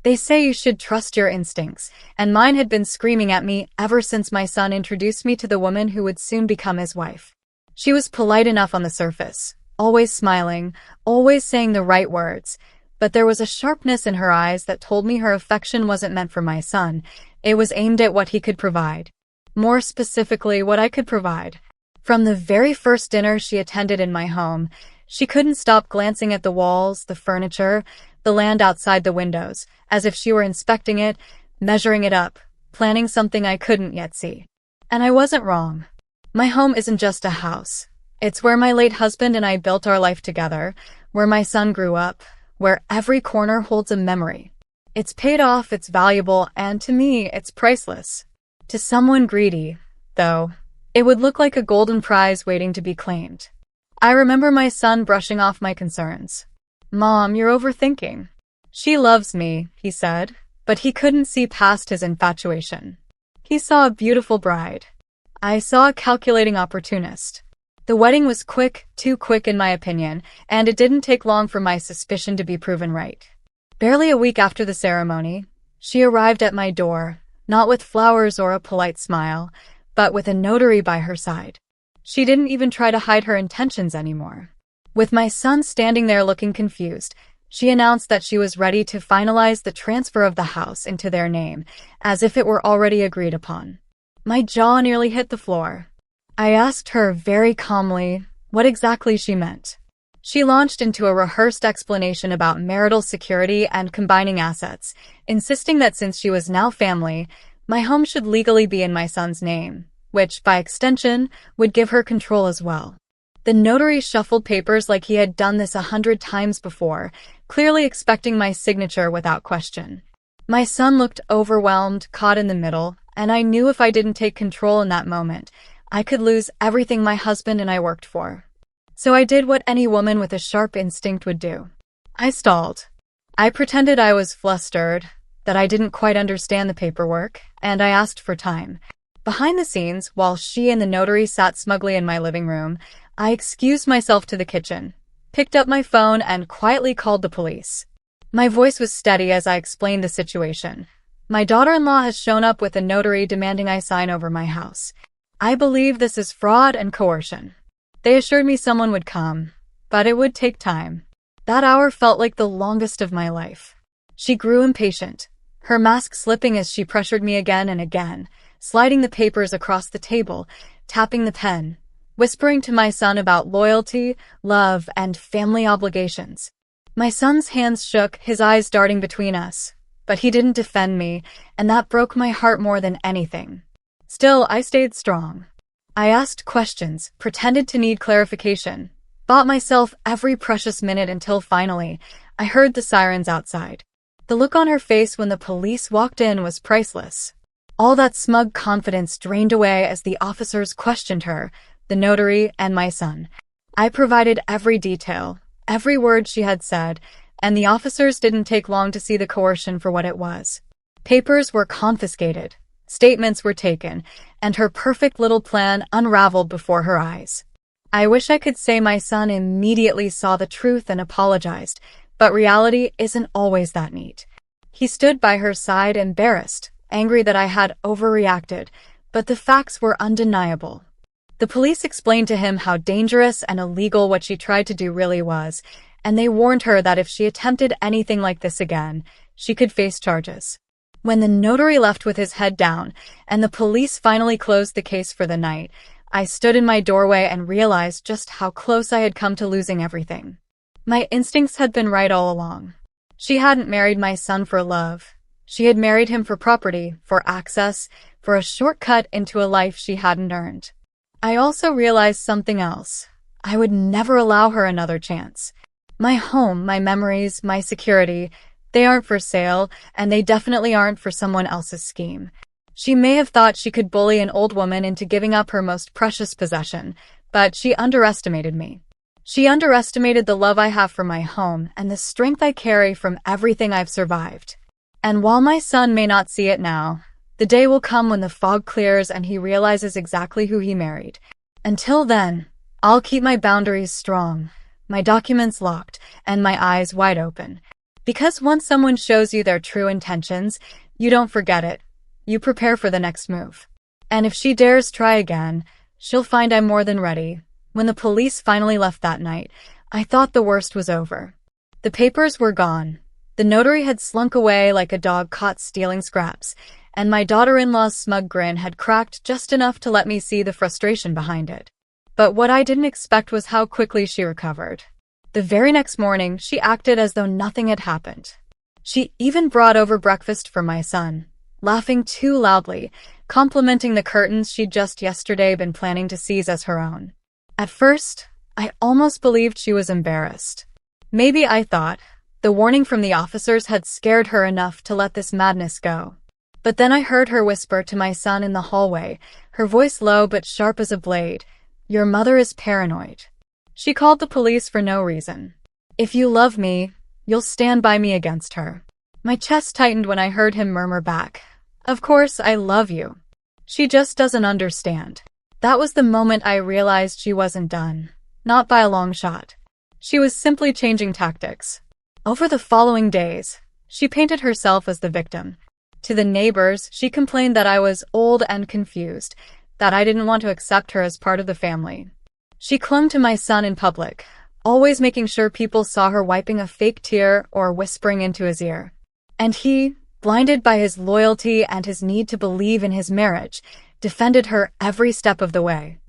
They say you should trust your instincts, and mine had been screaming at me ever since my son introduced me to the woman who would soon become his wife. She was polite enough on the surface, always smiling, always saying the right words, but there was a sharpness in her eyes that told me her affection wasn't meant for my son. It was aimed at what he could provide. More specifically, what I could provide. From the very first dinner she attended in my home, she couldn't stop glancing at the walls, the furniture, the land outside the windows, as if she were inspecting it, measuring it up, planning something I couldn't yet see. And I wasn't wrong. My home isn't just a house. It's where my late husband and I built our life together, where my son grew up, where every corner holds a memory. It's paid off, it's valuable, and to me, it's priceless. To someone greedy, though, it would look like a golden prize waiting to be claimed. I remember my son brushing off my concerns. "Mom, you're overthinking." "She loves me," he said, but he couldn't see past his infatuation. He saw a beautiful bride. I saw a calculating opportunist. The wedding was quick, too quick in my opinion, and it didn't take long for my suspicion to be proven right. Barely a week after the ceremony, she arrived at my door, not with flowers or a polite smile, but with a notary by her side. She didn't even try to hide her intentions anymore. With my son standing there looking confused, she announced that she was ready to finalize the transfer of the house into their name, as if it were already agreed upon. My jaw nearly hit the floor. I asked her very calmly what exactly she meant. She launched into a rehearsed explanation about marital security and combining assets, insisting that since she was now family, my home should legally be in my son's name, which, by extension, would give her control as well. The notary shuffled papers like he had done this 100 times before, clearly expecting my signature without question. My son looked overwhelmed, caught in the middle, and I knew if I didn't take control in that moment, I could lose everything my husband and I worked for. So I did what any woman with a sharp instinct would do. I stalled. I pretended I was flustered, that I didn't quite understand the paperwork, and I asked for time. Behind the scenes, while she and the notary sat smugly in my living room, I excused myself to the kitchen, picked up my phone, and quietly called the police. My voice was steady as I explained the situation. My daughter-in-law has shown up with a notary demanding I sign over my house. I believe this is fraud and coercion. They assured me someone would come, but it would take time. That hour felt like the longest of my life. She grew impatient, her mask slipping as she pressured me again and again, sliding the papers across the table, tapping the pen, whispering to my son about loyalty, love, and family obligations. My son's hands shook, his eyes darting between us, but he didn't defend me, and that broke my heart more than anything. Still, I stayed strong. I asked questions, pretended to need clarification, bought myself every precious minute until finally, I heard the sirens outside. The look on her face when the police walked in was priceless. All that smug confidence drained away as the officers questioned her, the notary, and my son. I provided every detail, every word she had said, and the officers didn't take long to see the coercion for what it was. Papers were confiscated. Statements were taken, and her perfect little plan unraveled before her eyes. I wish I could say my son immediately saw the truth and apologized, but reality isn't always that neat. He stood by her side embarrassed, angry that I had overreacted, but the facts were undeniable. The police explained to him how dangerous and illegal what she tried to do really was, and they warned her that if she attempted anything like this again, she could face charges. When the notary left with his head down, and the police finally closed the case for the night, I stood in my doorway and realized just how close I had come to losing everything. My instincts had been right all along. She hadn't married my son for love. She had married him for property, for access, for a shortcut into a life she hadn't earned. I also realized something else. I would never allow her another chance. My home, my memories, my security, they aren't for sale, and they definitely aren't for someone else's scheme. She may have thought she could bully an old woman into giving up her most precious possession, but she underestimated me. She underestimated the love I have for my home and the strength I carry from everything I've survived. And while my son may not see it now, the day will come when the fog clears and he realizes exactly who he married. Until then, I'll keep my boundaries strong, my documents locked, and my eyes wide open. Because once someone shows you their true intentions, you don't forget it. You prepare for the next move. And if she dares try again, she'll find I'm more than ready. When the police finally left that night, I thought the worst was over. The papers were gone. The notary had slunk away like a dog caught stealing scraps, and my daughter-in-law's smug grin had cracked just enough to let me see the frustration behind it. But what I didn't expect was how quickly she recovered. The very next morning, she acted as though nothing had happened. She even brought over breakfast for my son, laughing too loudly, complimenting the curtains she'd just yesterday been planning to seize as her own. At first, I almost believed she was embarrassed. Maybe, I thought, the warning from the officers had scared her enough to let this madness go. But then I heard her whisper to my son in the hallway, her voice low but sharp as a blade, "Your mother is paranoid." She called the police for no reason. "If you love me, you'll stand by me against her." My chest tightened when I heard him murmur back, "Of course I love you. She just doesn't understand." That was the moment I realized she wasn't done. Not by a long shot. She was simply changing tactics. Over the following days, she painted herself as the victim. To the neighbors, she complained that I was old and confused, that I didn't want to accept her as part of the family. She clung to my son in public, always making sure people saw her wiping a fake tear or whispering into his ear. And he, blinded by his loyalty and his need to believe in his marriage, defended her every step of the way.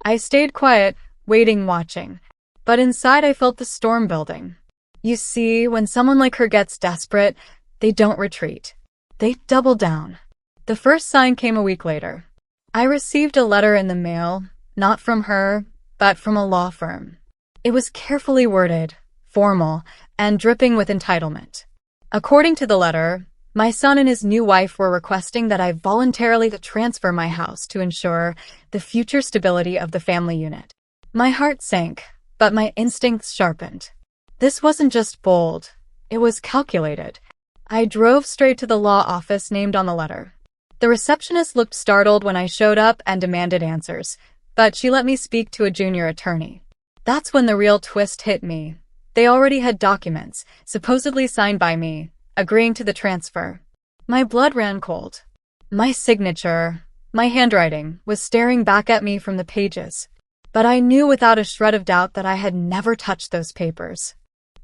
I stayed quiet, waiting, watching. But inside I felt the storm building. You see, when someone like her gets desperate, they don't retreat. They double down. The first sign came a week later. I received a letter in the mail, not from her, but from a law firm. It was carefully worded, formal, and dripping with entitlement. According to the letter, my son and his new wife were requesting that I voluntarily transfer my house to ensure the future stability of the family unit. My heart sank, but my instincts sharpened. This wasn't just bold, it was calculated. I drove straight to the law office named on the letter. The receptionist looked startled when I showed up and demanded answers, but she let me speak to a junior attorney. That's when the real twist hit me. They already had documents, supposedly signed by me, agreeing to the transfer. My blood ran cold. My signature, my handwriting, was staring back at me from the pages. But I knew without a shred of doubt that I had never touched those papers.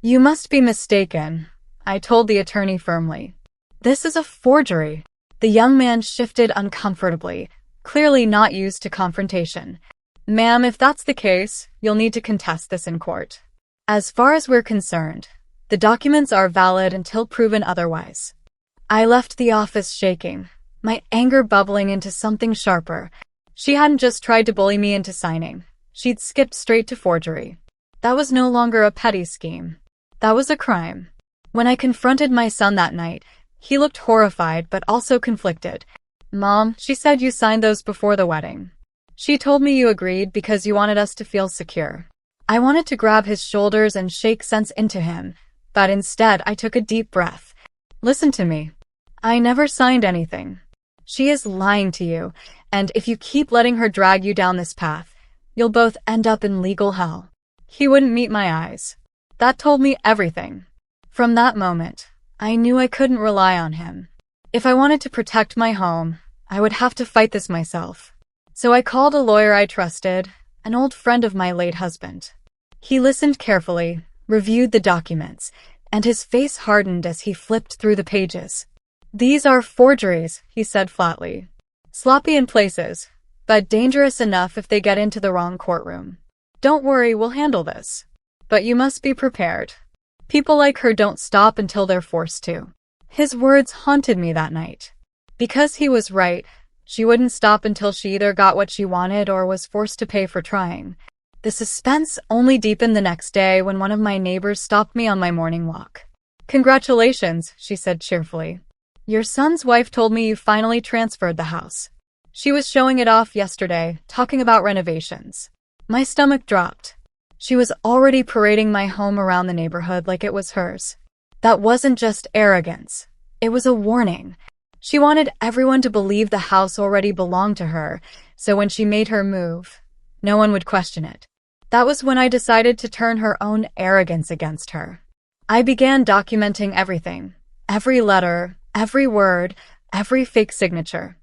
"You must be mistaken," I told the attorney firmly. "This is a forgery." The young man shifted uncomfortably, clearly not used to confrontation. "Ma'am, if that's the case, you'll need to contest this in court. As far as we're concerned, the documents are valid until proven otherwise." I left the office shaking, my anger bubbling into something sharper. She hadn't just tried to bully me into signing. She'd skipped straight to forgery. That was no longer a petty scheme. That was a crime. When I confronted my son that night, he looked horrified but also conflicted. "Mom, she said you signed those before the wedding. She told me you agreed because you wanted us to feel secure." I wanted to grab his shoulders and shake sense into him, but instead I took a deep breath. "Listen to me. I never signed anything. She is lying to you, and if you keep letting her drag you down this path, you'll both end up in legal hell." He wouldn't meet my eyes. That told me everything. From that moment, I knew I couldn't rely on him. If I wanted to protect my home, I would have to fight this myself. So I called a lawyer I trusted, an old friend of my late husband. He listened carefully, reviewed the documents, and his face hardened as he flipped through the pages. "These are forgeries," he said flatly. "Sloppy in places, but dangerous enough if they get into the wrong courtroom. Don't worry, we'll handle this. But you must be prepared. People like her don't stop until they're forced to." His words haunted me that night. Because he was right, she wouldn't stop until she either got what she wanted or was forced to pay for trying. The suspense only deepened the next day when one of my neighbors stopped me on my morning walk. "Congratulations," she said cheerfully. "Your son's wife told me you finally transferred the house. She was showing it off yesterday, talking about renovations." My stomach dropped. She was already parading my home around the neighborhood like it was hers. That wasn't just arrogance. It was a warning. She wanted everyone to believe the house already belonged to her, so when she made her move, no one would question it. That was when I decided to turn her own arrogance against her. I began documenting everything. Every letter, every word, every fake signature.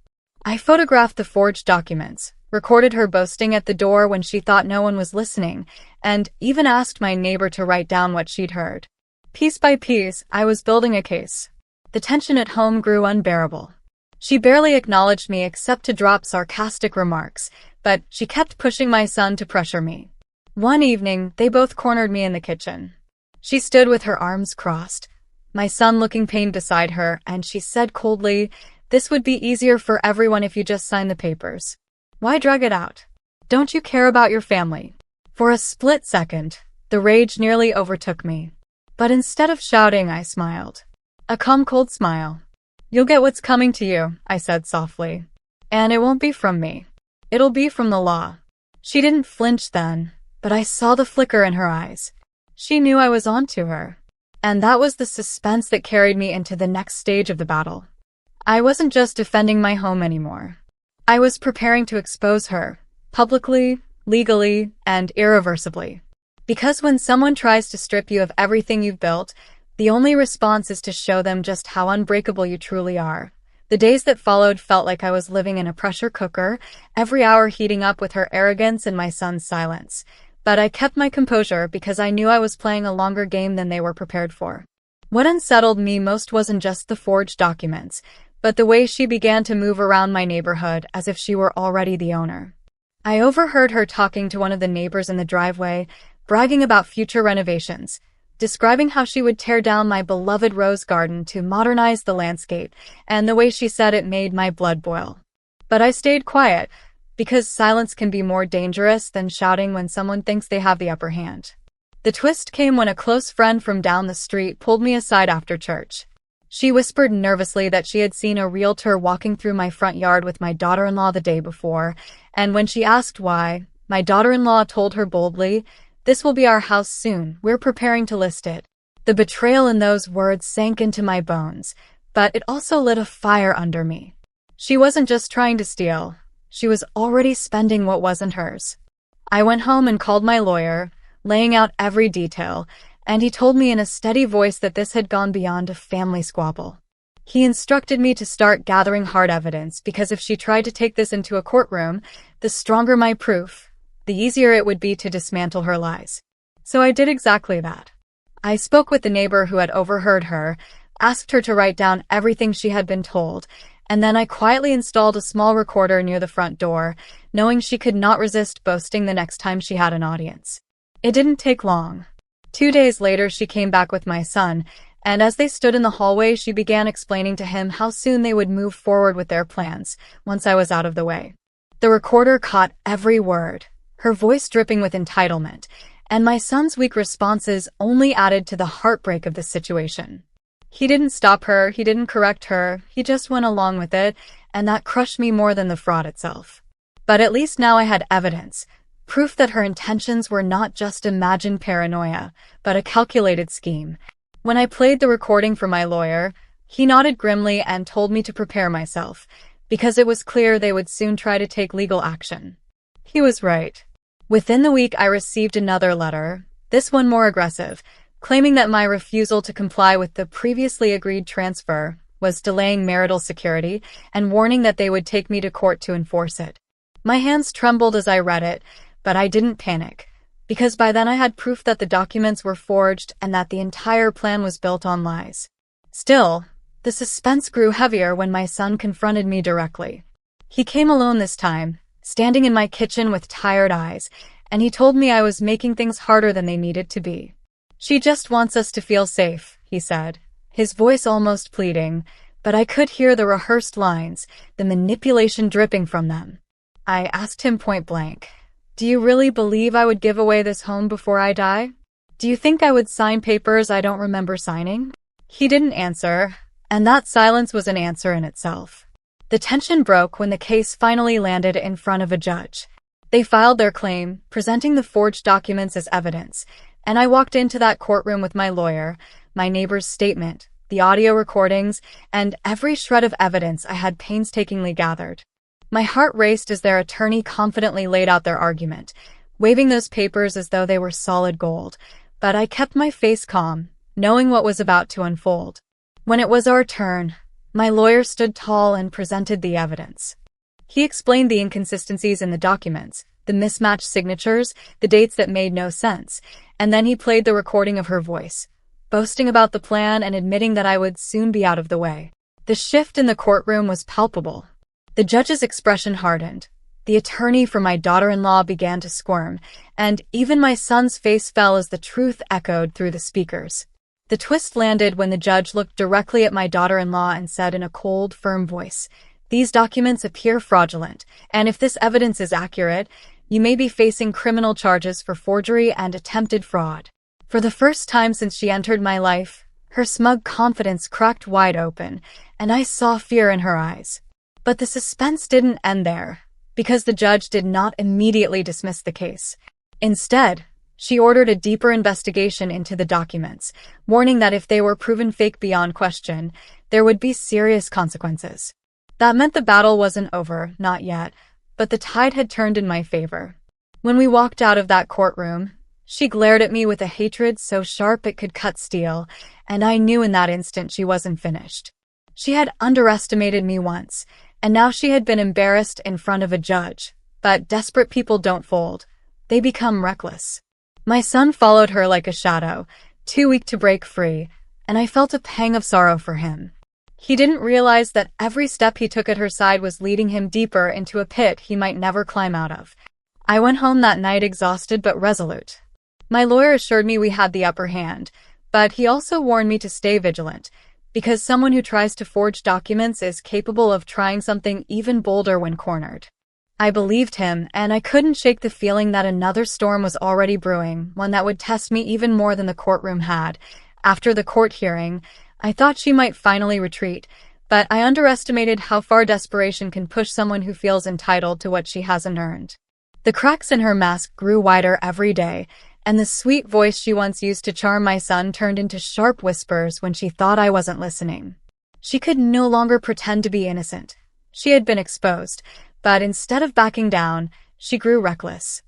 I photographed the forged documents, recorded her boasting at the door when she thought no one was listening, and even asked my neighbor to write down what she'd heard. Piece by piece, I was building a case. The tension at home grew unbearable. She barely acknowledged me except to drop sarcastic remarks, but she kept pushing my son to pressure me. One evening, they both cornered me in the kitchen. She stood with her arms crossed, my son looking pained beside her, and she said coldly, "This would be easier for everyone if you just signed the papers. Why drag it out? Don't you care about your family?" For a split second, the rage nearly overtook me. But instead of shouting, I smiled. A calm, cold smile. "You'll get what's coming to you," I said softly. "And it won't be from me. It'll be from the law." She didn't flinch then, but I saw the flicker in her eyes. She knew I was onto her. And that was the suspense that carried me into the next stage of the battle. I wasn't just defending my home anymore. I was preparing to expose her, publicly, legally, and irreversibly. Because when someone tries to strip you of everything you've built, the only response is to show them just how unbreakable you truly are. The days that followed felt like I was living in a pressure cooker, every hour heating up with her arrogance and my son's silence. But I kept my composure because I knew I was playing a longer game than they were prepared for. What unsettled me most wasn't just the forged documents, but the way she began to move around my neighborhood as if she were already the owner. I overheard her talking to one of the neighbors in the driveway, bragging about future renovations, describing how she would tear down my beloved rose garden to modernize the landscape, and the way she said it made my blood boil. But I stayed quiet, because silence can be more dangerous than shouting when someone thinks they have the upper hand. The twist came when a close friend from down the street pulled me aside after church. She whispered nervously that she had seen a realtor walking through my front yard with my daughter-in-law the day before, and when she asked why, my daughter-in-law told her boldly, "This will be our house soon, we're preparing to list it." The betrayal in those words sank into my bones, but it also lit a fire under me. She wasn't just trying to steal. She was already spending what wasn't hers. I went home and called my lawyer, laying out every detail, and he told me in a steady voice that this had gone beyond a family squabble. He instructed me to start gathering hard evidence because if she tried to take this into a courtroom, the stronger my proof, the easier it would be to dismantle her lies. So I did exactly that. I spoke with the neighbor who had overheard her, asked her to write down everything she had been told, and then I quietly installed a small recorder near the front door, knowing she could not resist boasting the next time she had an audience. It didn't take long. 2 days later, she came back with my son, and as they stood in the hallway, she began explaining to him how soon they would move forward with their plans, once I was out of the way. The recorder caught every word, her voice dripping with entitlement, and my son's weak responses only added to the heartbreak of the situation. He didn't stop her, he didn't correct her, he just went along with it, and that crushed me more than the fraud itself. But at least now I had evidence, proof that her intentions were not just imagined paranoia, but a calculated scheme. When I played the recording for my lawyer, he nodded grimly and told me to prepare myself, because it was clear they would soon try to take legal action. He was right. Within the week, I received another letter, this one more aggressive, claiming that my refusal to comply with the previously agreed transfer was delaying marital security and warning that they would take me to court to enforce it. My hands trembled as I read it, but I didn't panic, because by then I had proof that the documents were forged and that the entire plan was built on lies. Still, the suspense grew heavier when my son confronted me directly. He came alone this time, standing in my kitchen with tired eyes, and he told me I was making things harder than they needed to be. "She just wants us to feel safe," he said, his voice almost pleading, but I could hear the rehearsed lines, the manipulation dripping from them. I asked him point blank, "Do you really believe I would give away this home before I die? Do you think I would sign papers I don't remember signing?" He didn't answer, and that silence was an answer in itself. The tension broke when the case finally landed in front of a judge. They filed their claim, presenting the forged documents as evidence, and I walked into that courtroom with my lawyer, my neighbor's statement, the audio recordings, and every shred of evidence I had painstakingly gathered. My heart raced as their attorney confidently laid out their argument, waving those papers as though they were solid gold, but I kept my face calm, knowing what was about to unfold. When it was our turn, my lawyer stood tall and presented the evidence. He explained the inconsistencies in the documents, the mismatched signatures, the dates that made no sense, and then he played the recording of her voice, boasting about the plan and admitting that I would soon be out of the way. The shift in the courtroom was palpable. The judge's expression hardened. The attorney for my daughter-in-law began to squirm, and even my son's face fell as the truth echoed through the speakers. The twist landed when the judge looked directly at my daughter-in-law and said in a cold, firm voice, "These documents appear fraudulent, and if this evidence is accurate, you may be facing criminal charges for forgery and attempted fraud." For the first time since she entered my life, her smug confidence cracked wide open, and I saw fear in her eyes. But the suspense didn't end there, because the judge did not immediately dismiss the case. Instead, she ordered a deeper investigation into the documents, warning that if they were proven fake beyond question, there would be serious consequences. That meant the battle wasn't over, not yet, but the tide had turned in my favor. When we walked out of that courtroom, she glared at me with a hatred so sharp it could cut steel, and I knew in that instant she wasn't finished. She had underestimated me once, and now she had been embarrassed in front of a judge. But desperate people don't fold. They become reckless. My son followed her like a shadow, too weak to break free, and I felt a pang of sorrow for him. He didn't realize that every step he took at her side was leading him deeper into a pit he might never climb out of. I went home that night exhausted but resolute. My lawyer assured me we had the upper hand, but he also warned me to stay vigilant, because someone who tries to forge documents is capable of trying something even bolder when cornered. I believed him, and I couldn't shake the feeling that another storm was already brewing, one that would test me even more than the courtroom had. After the court hearing, I thought she might finally retreat, but I underestimated how far desperation can push someone who feels entitled to what she hasn't earned. The cracks in her mask grew wider every day, and the sweet voice she once used to charm my son turned into sharp whispers when she thought I wasn't listening. She could no longer pretend to be innocent. She had been exposed, but instead of backing down, she grew reckless.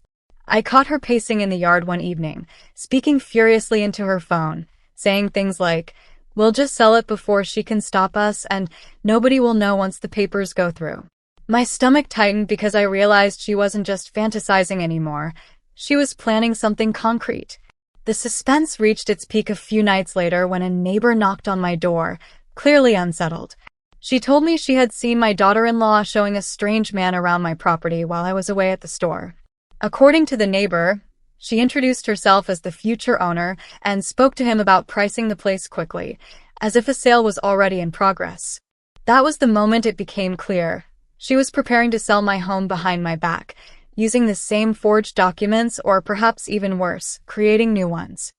I caught her pacing in the yard one evening, speaking furiously into her phone, saying things like, "We'll just sell it before she can stop us, and nobody will know once the papers go through." My stomach tightened because I realized she wasn't just fantasizing anymore. She was planning something concrete. The suspense reached its peak a few nights later when a neighbor knocked on my door, clearly unsettled. She told me she had seen my daughter-in-law showing a strange man around my property while I was away at the store. According to the neighbor, she introduced herself as the future owner and spoke to him about pricing the place quickly, as if a sale was already in progress. That was the moment it became clear. She was preparing to sell my home behind my back, using the same forged documents, or perhaps even worse, creating new ones.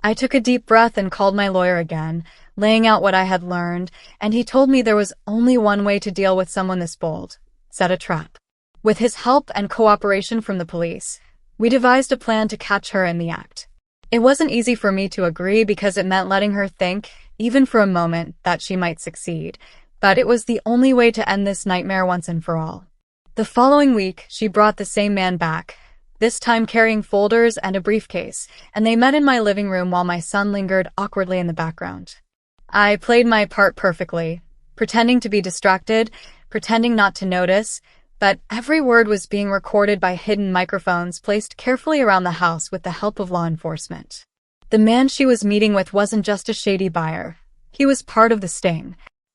I took a deep breath and called my lawyer again, laying out what I had learned, and he told me there was only one way to deal with someone this bold: set a trap. With his help and cooperation from the police, we devised a plan to catch her in the act. It wasn't easy for me to agree because it meant letting her think, even for a moment, that she might succeed, but it was the only way to end this nightmare once and for all. The following week, she brought the same man back, this time carrying folders and a briefcase, and they met in my living room while my son lingered awkwardly in the background. I played my part perfectly, pretending to be distracted, pretending not to notice, but every word was being recorded by hidden microphones placed carefully around the house with the help of law enforcement. The man she was meeting with wasn't just a shady buyer. He was part of the sting.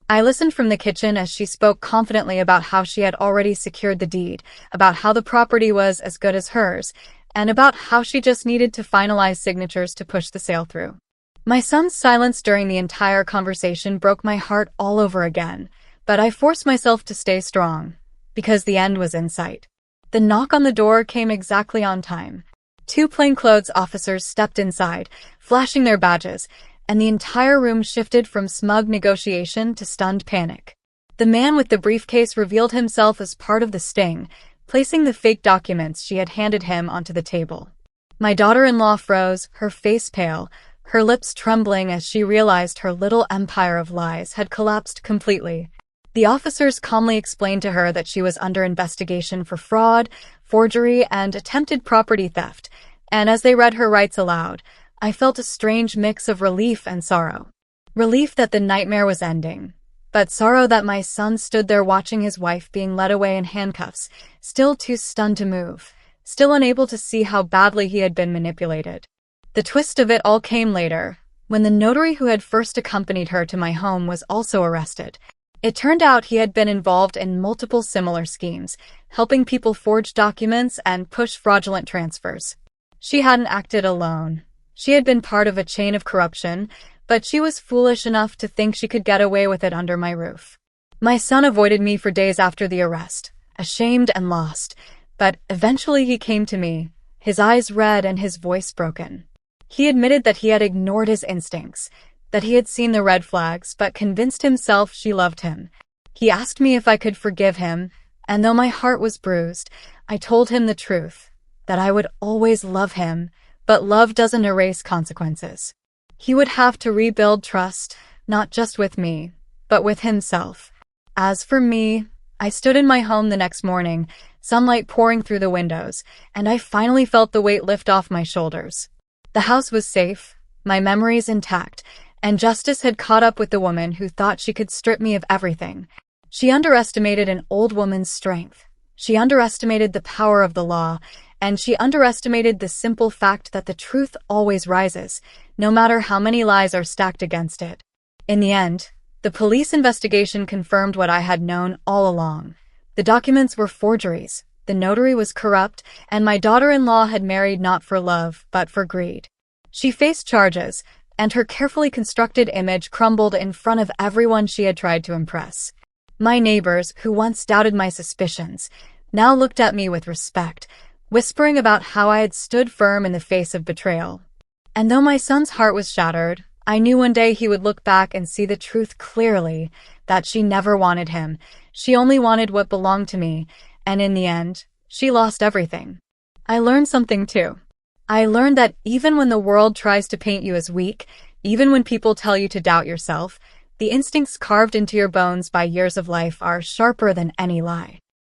I listened from the kitchen as she spoke confidently about how she had already secured the deed, about how the property was as good as hers, and about how she just needed to finalize signatures to push the sale through. My son's silence during the entire conversation broke my heart all over again, but I forced myself to stay strong, because the end was in sight. The knock on the door came exactly on time. 2 plainclothes officers stepped inside, flashing their badges, and the entire room shifted from smug negotiation to stunned panic. The man with the briefcase revealed himself as part of the sting, placing the fake documents she had handed him onto the table. My daughter-in-law froze, her face pale, her lips trembling as she realized her little empire of lies had collapsed completely. The officers calmly explained to her that she was under investigation for fraud, forgery, and attempted property theft, and as they read her rights aloud, I felt a strange mix of relief and sorrow. Relief that the nightmare was ending, but sorrow that my son stood there watching his wife being led away in handcuffs, still too stunned to move, still unable to see how badly he had been manipulated. The twist of it all came later, when the notary who had first accompanied her to my home was also arrested. It turned out he had been involved in multiple similar schemes, helping people forge documents and push fraudulent transfers. She hadn't acted alone. She had been part of a chain of corruption, but she was foolish enough to think she could get away with it under my roof. My son avoided me for days after the arrest, ashamed and lost, but eventually he came to me, his eyes red and his voice broken. He admitted that he had ignored his instincts, that he had seen the red flags but convinced himself she loved him. He asked me if I could forgive him, and though my heart was bruised, I told him the truth, that I would always love him, but love doesn't erase consequences. He would have to rebuild trust, not just with me, but with himself. As for me, I stood in my home the next morning, sunlight pouring through the windows, and I finally felt the weight lift off my shoulders. The house was safe, my memories intact, and justice had caught up with the woman who thought she could strip me of everything. She underestimated an old woman's strength. She underestimated the power of the law, and she underestimated the simple fact that the truth always rises, no matter how many lies are stacked against it. In the end, the police investigation confirmed what I had known all along. The documents were forgeries, the notary was corrupt, and my daughter-in-law had married not for love, but for greed. She faced charges, and her carefully constructed image crumbled in front of everyone she had tried to impress. My neighbors, who once doubted my suspicions, now looked at me with respect, whispering about how I had stood firm in the face of betrayal. And though my son's heart was shattered, I knew one day he would look back and see the truth clearly, that she never wanted him. She only wanted what belonged to me, and in the end, she lost everything. I learned something too. I learned that even when the world tries to paint you as weak, even when people tell you to doubt yourself, the instincts carved into your bones by years of life are sharper than any lie.